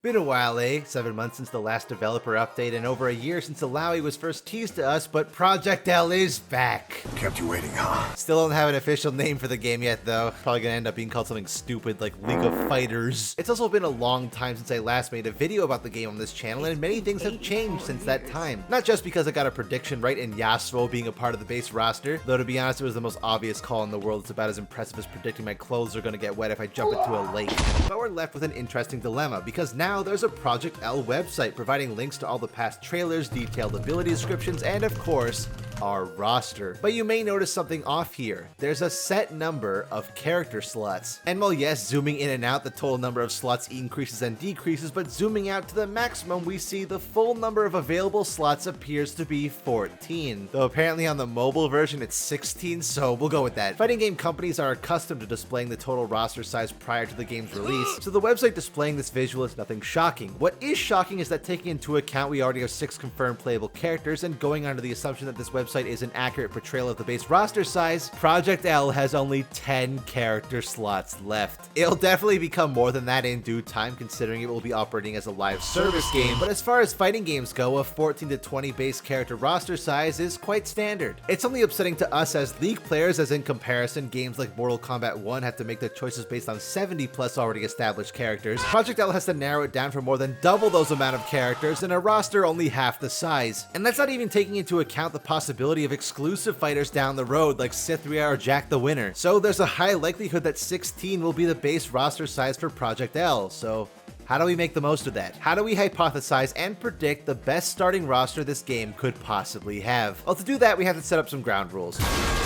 Been a while, eh? 7 months since the last developer update and over a year since Alawi was first teased to us, but Project L is back. Kept you waiting, huh? Still don't have an official name for the game yet though. Probably gonna end up being called something stupid like League of Fighters. It's also been a long time since I last made a video about the game on this channel, and many things have changed since that time. Not just because I got a prediction right in Yasuo being a part of the base roster, though to be honest it was the most obvious call in the world. It's about as impressive as predicting my clothes are gonna get wet if I jump into a lake. But we're left with an interesting dilemma, because now there's a Project L website providing links to all the past trailers, detailed ability descriptions, and of course, our roster. But you may notice something off here. There's a set number of character slots. And while yes, zooming in and out, the total number of slots increases and decreases, but zooming out to the maximum, we see the full number of available slots appears to be 14. Though apparently on the mobile version it's 16, so we'll go with that. Fighting game companies are accustomed to displaying the total roster size prior to the game's release, so the website displaying this visual is nothing shocking. What is shocking is that taking into account we already have 6 confirmed playable characters and going under the assumption that this website is an accurate portrayal of the base roster size, Project L has only 10 character slots left. It'll definitely become more than that in due time, considering it will be operating as a live service game, but as far as fighting games go, a 14 to 20 base character roster size is quite standard. It's only upsetting to us as League players, as in comparison, games like Mortal Kombat 1 have to make their choices based on 70 plus already established characters. Project L has to narrow it down for more than double those amount of characters in a roster only half the size. And that's not even taking into account the possibility of exclusive fighters down the road like Cythria or Jack the Winner. So there's a high likelihood that 16 will be the base roster size for Project L, so how do we make the most of that? How do we hypothesize and predict the best starting roster this game could possibly have? Well, to do that, we have to set up some ground rules.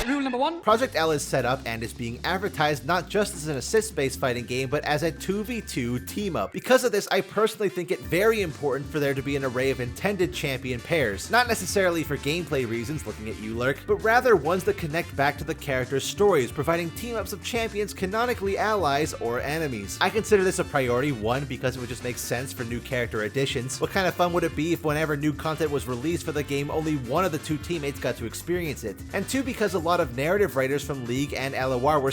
Rule number 1. Project L is set up and is being advertised not just as an assist-based fighting game, but as a 2v2 team-up. Because of this, I personally think it very important for there to be an array of intended champion pairs. Not necessarily for gameplay reasons, looking at you, Lurk, but rather ones that connect back to the characters' stories, providing team-ups of champions canonically allies or enemies. I consider this a priority, 1, because it would just make sense for new character additions. What kind of fun would it be if whenever new content was released for the game, only one of the 2 teammates got to experience it? And 2, because a lot of narrative writers from League and LOR were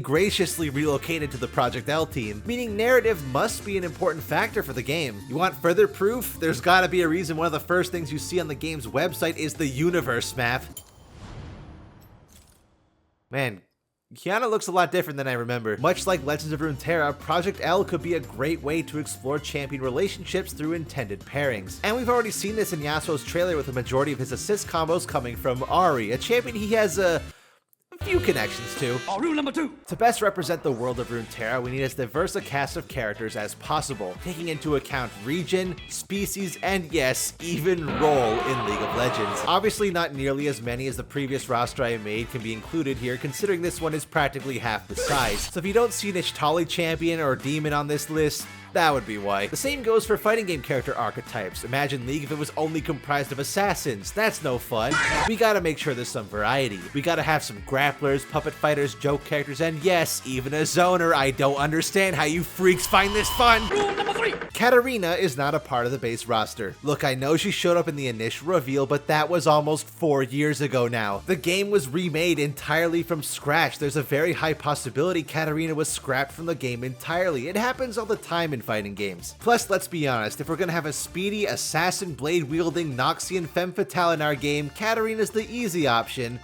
graciously relocated to the Project L team, meaning narrative must be an important factor for the game. You want further proof? There's gotta be a reason one of the first things you see on the game's website is the universe map. Man, Kiana looks a lot different than I remember. Much like Legends of Runeterra, Project L could be a great way to explore champion relationships through intended pairings. And we've already seen this in Yasuo's trailer, with the majority of his assist combos coming from Ahri, a champion he has a few connections to. Rule number 2. To best represent the world of Runeterra, we need as diverse a cast of characters as possible, taking into account region, species, and yes, even role in League of Legends. Obviously not nearly as many as the previous roster I made can be included here, considering this one is practically half the size. So if you don't see an Ishtali champion or demon on this list, that would be why. The same goes for fighting game character archetypes. Imagine League if it was only comprised of assassins. That's no fun. We gotta make sure there's some variety. We gotta have some grapplers, puppet fighters, joke characters, and yes, even a zoner. I don't understand how you freaks find this fun. Rule number 3. Katarina is not a part of the base roster. Look, I know she showed up in the initial reveal, but that was almost 4 years ago now. The game was remade entirely from scratch. There's a very high possibility Katarina was scrapped from the game entirely. It happens all the time in fighting games. Plus, let's be honest, if we're gonna have a speedy, assassin blade-wielding Noxian femme fatale in our game, Katarina's the easy option,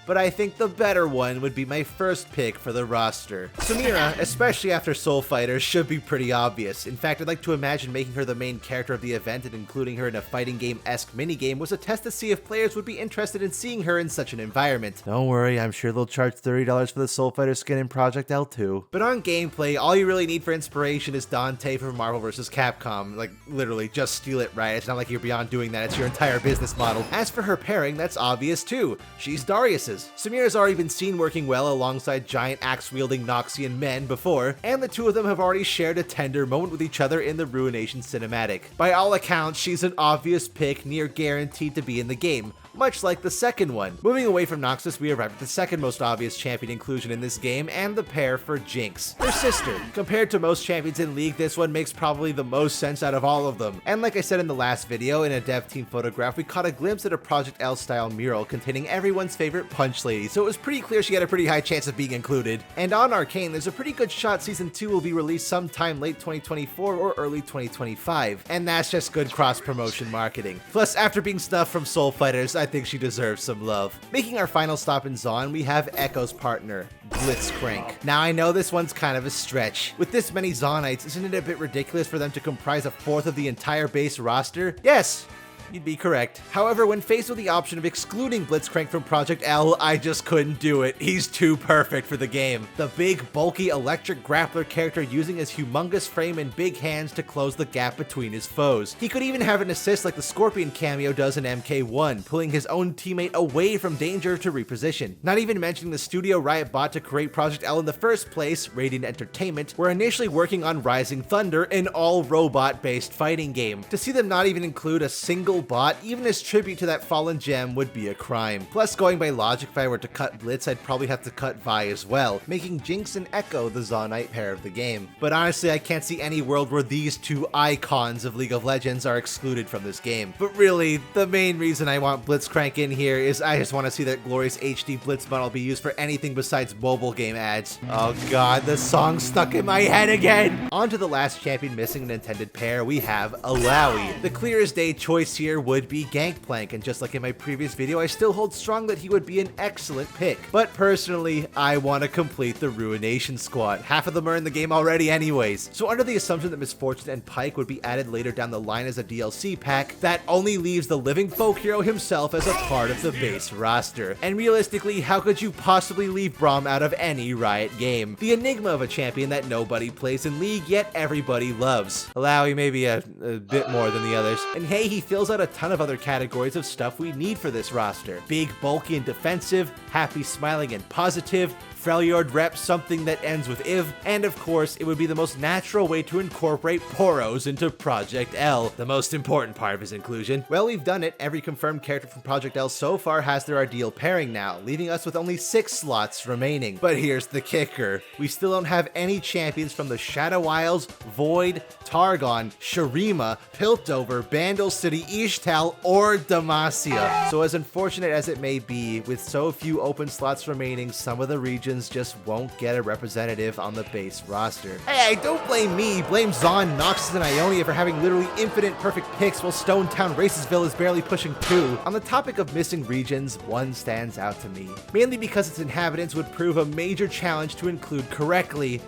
but I think the better one would be my first pick for the roster. Samira, especially after Soul Fighter, should be pretty obvious. In fact, I'd like to imagine making her the main character of the event and including her in a fighting game-esque minigame was a test to see if players would be interested in seeing her in such an environment. Don't worry, I'm sure they'll charge $30 for the Soul Fighter skin in Project L too. But on gameplay, all you really need for inspiration is Dante from Marvel vs. Capcom. Like, literally, just steal it, right? It's not like you're beyond doing that, it's your entire business model. As for her pairing, that's obvious too. She's Darius's. Samira's already been seen working well alongside giant axe-wielding Noxian men before, and the 2 of them have already shared a tender moment with each other in the Ruination cinematic. By all accounts, she's an obvious pick, near guaranteed to be in the game. much like the second one. Moving away from Noxus, we arrive at the second most obvious champion inclusion in this game, and the pair for Jinx, her sister. Compared to most champions in League, this one makes probably the most sense out of all of them. And like I said in the last video, in a dev team photograph, we caught a glimpse at a Project L style mural containing everyone's favorite Punch Lady, so it was pretty clear she had a pretty high chance of being included. And on Arcane, there's a pretty good shot Season 2 will be released sometime late 2024 or early 2025, and that's just good cross-promotion marketing. Plus, after being snuffed from Soul Fighters, I think she deserves some love. Making our final stop in Zaun, we have Echo's partner, Blitzcrank. Now I know this one's kind of a stretch. With this many Zaunites, isn't it a bit ridiculous for them to comprise a fourth of the entire base roster? Yes! You'd be correct. However, when faced with the option of excluding Blitzcrank from Project L, I just couldn't do it. He's too perfect for the game. The big, bulky, electric grappler character using his humongous frame and big hands to close the gap between his foes. He could even have an assist like the Scorpion cameo does in MK1, pulling his own teammate away from danger to reposition. Not even mentioning the studio Riot bought to create Project L in the first place, Radiant Entertainment, were initially working on Rising Thunder, an all-robot-based fighting game. To see them not even include a single bot, even as tribute to that fallen gem, would be a crime. Plus, going by logic, if I were to cut Blitz, I'd probably have to cut Vi as well, making Jinx and Echo the Zaunite pair of the game. But honestly, I can't see any world where these two icons of League of Legends are excluded from this game. But really, the main reason I want Blitzcrank in here is I just want to see that glorious HD Blitz model be used for anything besides mobile game ads. Oh god, the song's stuck in my head again! On to the last champion missing an intended pair, we have Alawi. The clear as day choice here would be Gangplank, and just like in my previous video, I still hold strong that he would be an excellent pick. But personally, I want to complete the Ruination Squad. Half of them are in the game already anyways. So under the assumption that Misfortune and Pyke would be added later down the line as a DLC pack, that only leaves the living folk hero himself as a part of the base roster. And realistically, how could you possibly leave Braum out of any Riot game? The enigma of a champion that nobody plays in League, yet everybody loves. Alawi maybe a bit more than the others. And hey, he fills out a ton of other categories of stuff we need for this roster. Big, bulky, and defensive, happy, smiling, and positive, Freljord reps something that ends with IV, and of course, it would be the most natural way to incorporate Poros into Project L, the most important part of his inclusion. Well, we've done it. Every confirmed character from Project L so far has their ideal pairing now, leaving us with only 6 slots remaining. But here's the kicker. We still don't have any champions from the Shadow Isles, Void, Targon, Shurima, Piltover, Bandle City, Ishtal, or Demacia. So as unfortunate as it may be, with so few open slots remaining, some of the regions just won't get a representative on the base roster. Hey, don't blame me, blame Zaun, Noxus, and Ionia for having literally infinite perfect picks while Stone Town Racesville is barely pushing 2. On the topic of missing regions, one stands out to me, mainly because its inhabitants would prove a major challenge to include correctly,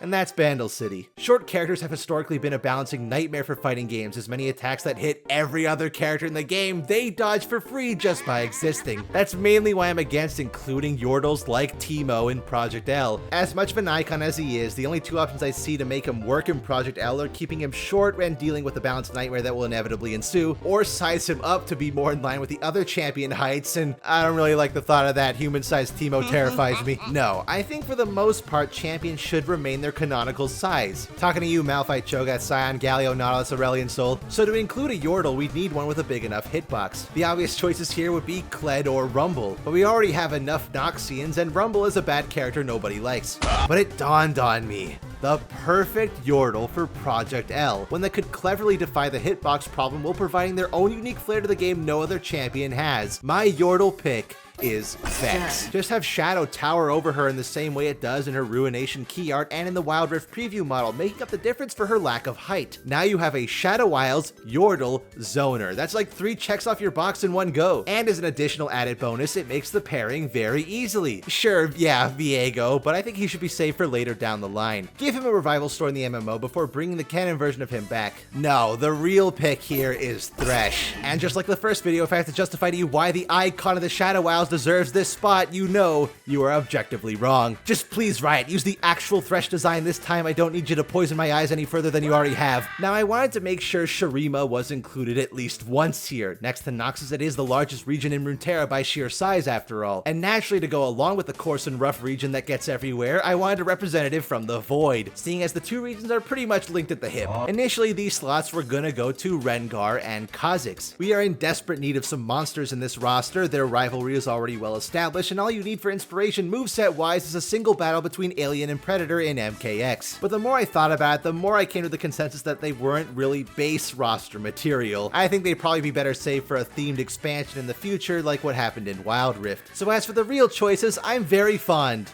and that's Bandle City. Short characters have historically been a balancing nightmare for fighting games, as many attacks that hit every other character in the game, they dodge for free just by existing. That's mainly why I'm against including Yordles like Teemo in Project L. As much of an icon as he is, the only 2 options I see to make him work in Project L are keeping him short and dealing with the balanced nightmare that will inevitably ensue, or size him up to be more in line with the other champion heights, and I don't really like the thought of that. Human-sized Teemo terrifies me. No, I think for the most part, champions should remain their canonical size. Talking to you, Malphite, Cho'Gath, Scion, Galio, Nautilus, Aurelion Soul. So to include a Yordle, we'd need one with a big enough hitbox. The obvious choices here would be Kled or Rumble, but we already have enough Noxians, and Rumble is a bad character nobody likes. But it dawned on me. The perfect Yordle for Project L, one that could cleverly defy the hitbox problem while providing their own unique flair to the game no other champion has. My Yordle pick is Vex. Just have Shadow tower over her in the same way it does in her Ruination key art and in the Wild Rift preview model, making up the difference for her lack of height. Now you have a Shadow Isles, Yordle, Zoner. That's like 3 checks off your box in one go. And as an additional added bonus, it makes the pairing very easily. Sure, yeah, Viego, but I think he should be saved for later down the line. Give him a revival story in the MMO before bringing the canon version of him back. No, the real pick here is Thresh. And just like the first video, if I have to justify to you why the icon of the Shadow Isles deserves this spot, you know you are objectively wrong. Just please, Riot, use the actual Thresh design this time. I don't need you to poison my eyes any further than you already have. Now, I wanted to make sure Shurima was included at least once here. Next to Noxus, it is the largest region in Runeterra by sheer size after all. And naturally, to go along with the coarse and rough region that gets everywhere, I wanted a representative from the Void. Void, seeing as the two regions are pretty much linked at the hip. Initially, these slots were gonna go to Rengar and Kha'Zix. We are in desperate need of some monsters in this roster. Their rivalry is already well established, and all you need for inspiration moveset-wise is a single battle between Alien and Predator in MKX. But the more I thought about it, the more I came to the consensus that they weren't really base roster material. I think they'd probably be better saved for a themed expansion in the future, like what happened in Wild Rift. So as for the real choices, I'm very fond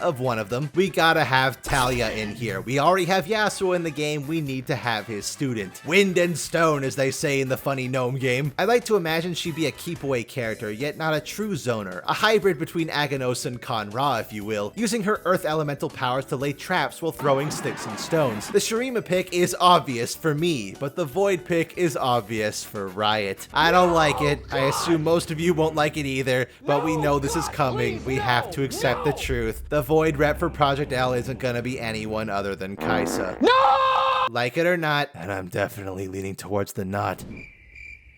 of one of them. We gotta have Talia in here. We already have Yasuo in the game, we need to have his student. Wind and stone, as they say in the funny gnome game. I like to imagine she'd be a keep-away character, yet not a true zoner. A hybrid between Aganos and Con-Ra, if you will, using her earth elemental powers to lay traps while throwing sticks and stones. The Shurima pick is obvious for me, but the Void pick is obvious for Riot. I don't like it. I assume most of you won't like it either, but we know this is coming. We have to accept the truth. The Void rep for Project L isn't gonna be anyone other than Kai'Sa. No! Like it or not, and I'm definitely leaning towards the not.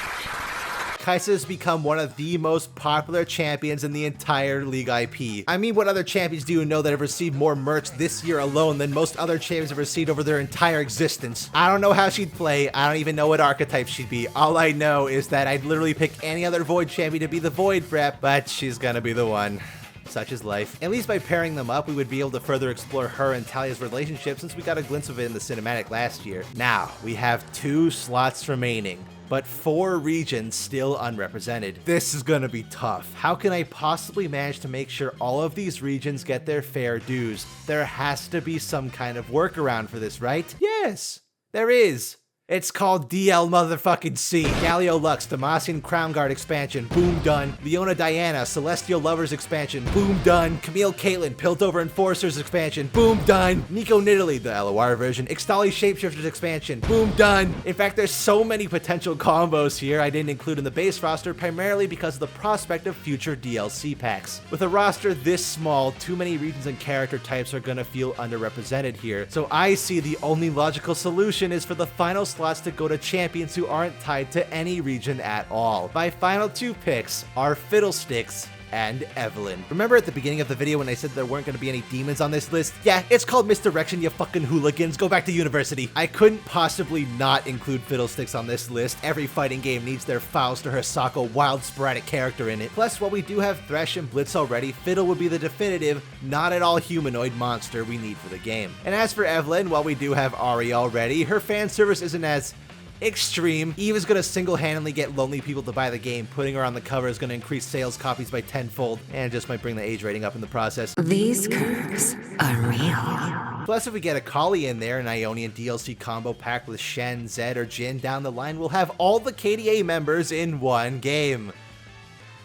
Kai'Sa has become one of the most popular champions in the entire League IP. I mean, what other champions do you know that have received more merch this year alone than most other champions have received over their entire existence? I don't know how she'd play. I don't even know what archetype she'd be. All I know is that I'd literally pick any other Void champion to be the Void rep, but she's gonna be the one. Such is life. At least by pairing them up, we would be able to further explore her and Talia's relationship, since we got a glimpse of it in the cinematic last year. Now, we have 2 slots remaining, but 4 regions still unrepresented. This is gonna be tough. How can I possibly manage to make sure all of these regions get their fair dues? There has to be some kind of workaround for this, right? Yes, there is. It's called DL motherfucking C. Galio Lux, Demacian Crown Guard expansion, boom done. Leona Diana, Celestial Lovers expansion, boom done. Camille Caitlyn, Piltover Enforcers expansion, boom done. Nico Nidalee, the LOR version, Ixtali Shapeshifters expansion, boom done. In fact, there's so many potential combos here I didn't include in the base roster, primarily because of the prospect of future DLC packs. With a roster this small, too many regions and character types are gonna feel underrepresented here. So I see the only logical solution is for the final slots to go to champions who aren't tied to any region at all. My final 2 picks are Fiddlesticks and Evelyn. Remember at the beginning of the video when I said there weren't going to be any demons on this list? Yeah, it's called Misdirection, you fucking hooligans. Go back to university. I couldn't possibly not include Fiddlesticks on this list. Every fighting game needs their Faust or Hisako wild sporadic character in it. Plus, while we do have Thresh and Blitz already, Fiddle would be the definitive, not at all humanoid monster we need for the game. And as for Evelyn, while we do have Ahri already, her fan service isn't as extreme. Eve is gonna single-handedly get lonely people to buy the game. Putting her on the cover is gonna increase sales copies by 10-fold, and just might bring the age rating up in the process. These curves are real. Plus, if we get a Kali in there, an Ionian DLC combo pack with Shen, Zed, or Jhin down the line, we'll have all the KDA members in one game.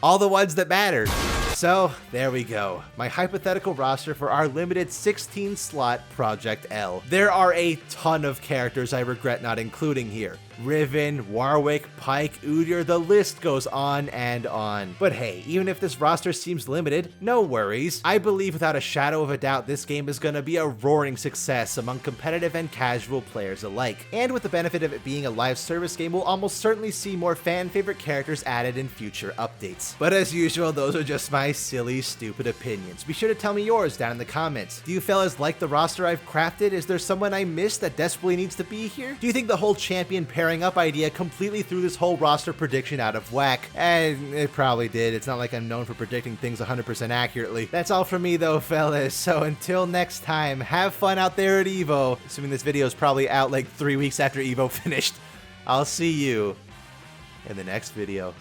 All the ones that matter. So, there we go. My hypothetical roster for our limited 16-slot Project L. There are a ton of characters I regret not including here. Riven, Warwick, Pyke, Udyr, the list goes on and on. But hey, even if this roster seems limited, no worries. I believe without a shadow of a doubt this game is gonna be a roaring success among competitive and casual players alike. And with the benefit of it being a live service game, we'll almost certainly see more fan favorite characters added in future updates. But as usual, those are just my silly, stupid opinions. Be sure to tell me yours down in the comments. Do you fellas like the roster I've crafted? Is there someone I missed that desperately needs to be here? Do you think the whole champion pairing up idea completely threw this whole roster prediction out of whack? And it probably did. It's not like I'm known for predicting things 100% accurately. That's all from me though, fellas. So until next time, have fun out there at EVO. Assuming this video is probably out like 3 weeks after EVO finished. I'll see you in the next video.